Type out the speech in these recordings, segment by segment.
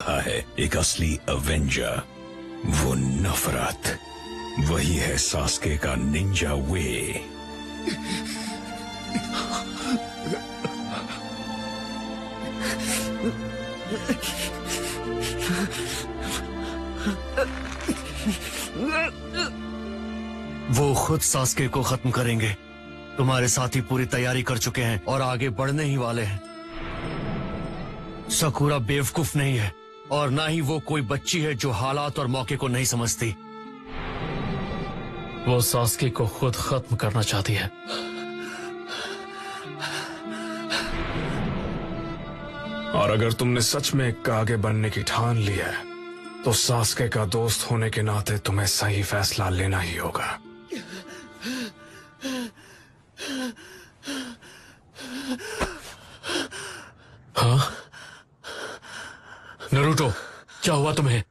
रहा है एक असली अवेंजर। वो नफरत, वही है सास्के का निंजा वे। वो खुद सास्के को खत्म करेंगे। तुम्हारे साथी पूरी तैयारी कर चुके हैं और आगे बढ़ने ही वाले हैं। साकुरा बेवकूफ नहीं है और ना ही वो कोई बच्ची है जो हालात और मौके को नहीं समझती। वो सास्के को खुद खत्म करना चाहती है। और अगर तुमने सच में कागे बनने की ठान ली है तो सास्के का दोस्त होने के नाते तुम्हें सही फैसला लेना ही होगा। हाँ नरूटो, क्या हुआ तुम्हें?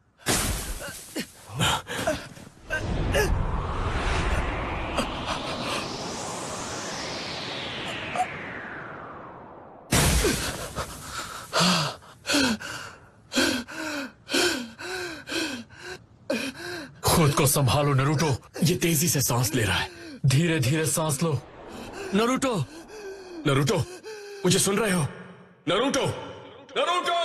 खुद को संभालो नरूटो, ये तेजी से सांस ले रहा है। धीरे धीरे सांस लो। नरूटो, नरूटो, मुझे सुन रहे हो? Naruto, Naruto!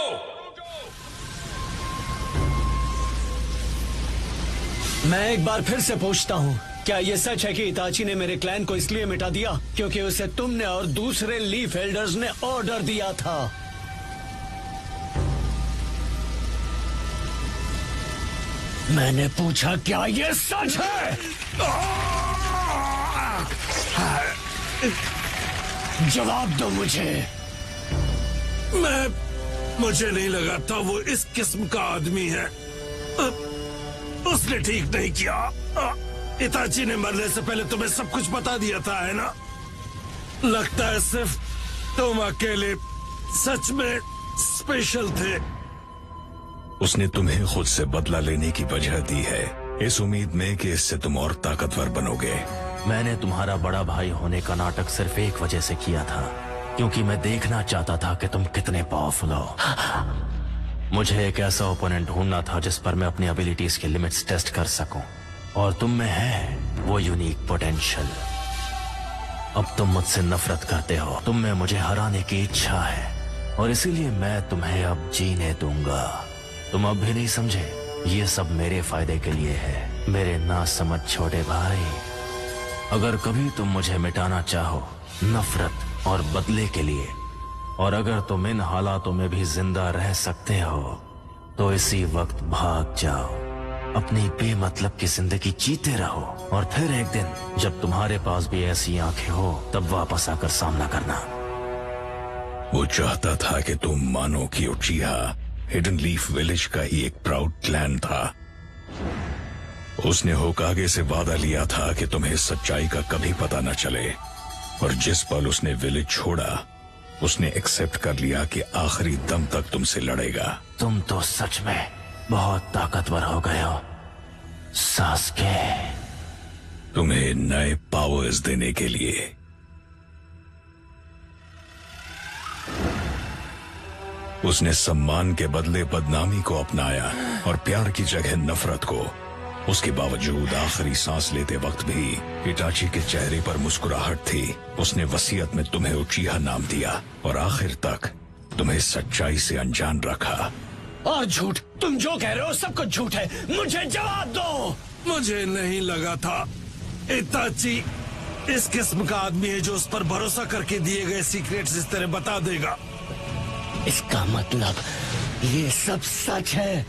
मैं एक बार फिर से पूछता हूँ, क्या ये सच है कि इताची ने मेरे क्लैन को इसलिए मिटा दिया क्योंकि उसे तुमने और दूसरे लीफ एल्डर्स ने ऑर्डर दिया था? मैंने पूछा क्या ये सच है? जवाब दो मुझे। मुझे नहीं लगा था वो इस किस्म का आदमी है। उसने ठीक नहीं किया। इताची ने मरने से पहले तुम्हें सब कुछ बता दिया था, है ना? लगता है सिर्फ तुम अकेले सच में स्पेशल थे। उसने तुम्हें खुद से बदला लेने की वजह दी है, इस उम्मीद में कि इससे तुम और ताकतवर बनोगे। मैंने तुम्हारा बड़ा भाई होने का नाटक सिर्फ एक वजह से किया था, क्योंकि मैं देखना चाहता था कि तुम कितने पावरफुल हो। मुझे एक ऐसा ओपोनेंट ढूंढना था जिस पर मैं अपनी एबिलिटीज के लिमिट्स टेस्ट कर सकूं, और तुम में है वो यूनिक पोटेंशियल। अब तुम मुझसे नफरत करते हो, तुम में मुझे हराने की इच्छा है, और इसीलिए मैं तुम्हें अब जीने दूंगा। तुम अब भी नहीं समझे? ये सब मेरे फायदे के लिए है, मेरे ना समझ छोटे भाई। अगर कभी तुम मुझे मिटाना चाहो नफरत और बदले के लिए, और अगर तुम इन हालातों में भी जिंदा रह सकते हो, तो इसी वक्त भाग जाओ, अपनी बेमतलब की जिंदगी जीते रहो, और फिर एक दिन जब तुम्हारे पास भी ऐसी आंखें हो तब वापस आकर सामना करना। वो चाहता था कि तुम मानो कि उचिहा हिडन लीफ विलेज का ही एक प्राउड क्लैन था। उसने होकागे से वादा लिया था कि तुम्हें सच्चाई का कभी पता न चले, और जिस पल उसने विलेज छोड़ा उसने एक्सेप्ट कर लिया कि आखिरी दम तक तुमसे लड़ेगा। तुम तो सच में बहुत ताकतवर हो गए हो सास्के। तुम्हें नए पावर्स देने के लिए। उसने सम्मान के बदले बदनामी को अपनाया और प्यार की जगह नफरत को। उसके बावजूद आखिरी सांस लेते वक्त भी इटाची के चेहरे पर मुस्कुराहट थी। उसने वसीयत में तुम्हें उचिहा नाम दिया और आखिर तक तुम्हें सच्चाई से अनजान रखा। और झूठ, तुम जो कह रहे हो सब कुछ झूठ है। मुझे जवाब दो। मुझे नहीं लगा था इताची इस किस्म का आदमी है जो उस पर भरोसा करके दिए गए सीक्रेट्स इस तरह बता देगा। इसका मतलब ये सब सच है।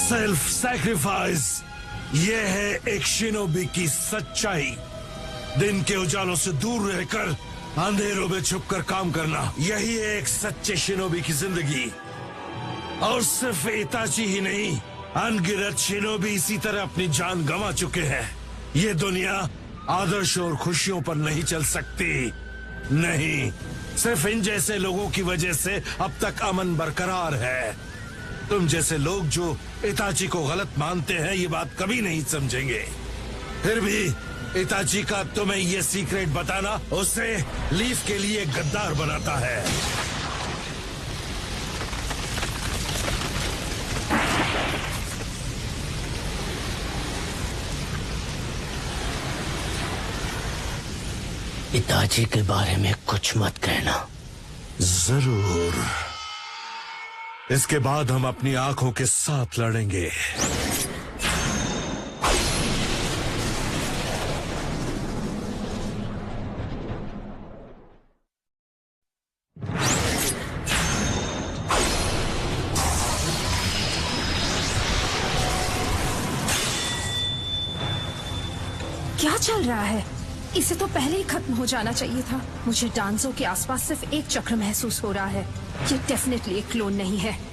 सेल्फ सैक्रिफाइस, ये है एक शिनोबी की सच्चाई। दिन के उजालों से दूर रहकर अंधेरों में छुपकर काम करना, यही है एक सच्चे शिनोबी की जिंदगी। और सिर्फ इताची ही नहीं, अनगिनत शिनोबी इसी तरह अपनी जान गंवा चुके हैं। ये दुनिया आदर्श और खुशियों पर नहीं चल सकती। नहीं, सिर्फ इन जैसे लोगों की वजह से अब तक अमन बरकरार है। तुम जैसे लोग जो इताची को गलत मानते हैं ये बात कभी नहीं समझेंगे। फिर भी इताची का तुम्हें ये सीक्रेट बताना उसे लीफ के लिए गद्दार बनाता है। इताची के बारे में कुछ मत कहना। जरूर। इसके बाद हम अपनी आंखों के साथ लड़ेंगे। क्या चल रहा है? इसे तो पहले ही खत्म हो जाना चाहिए था। मुझे डांसो के आसपास सिर्फ एक चक्र महसूस हो रहा है। ये डेफिनेटली एक क्लोन नहीं है।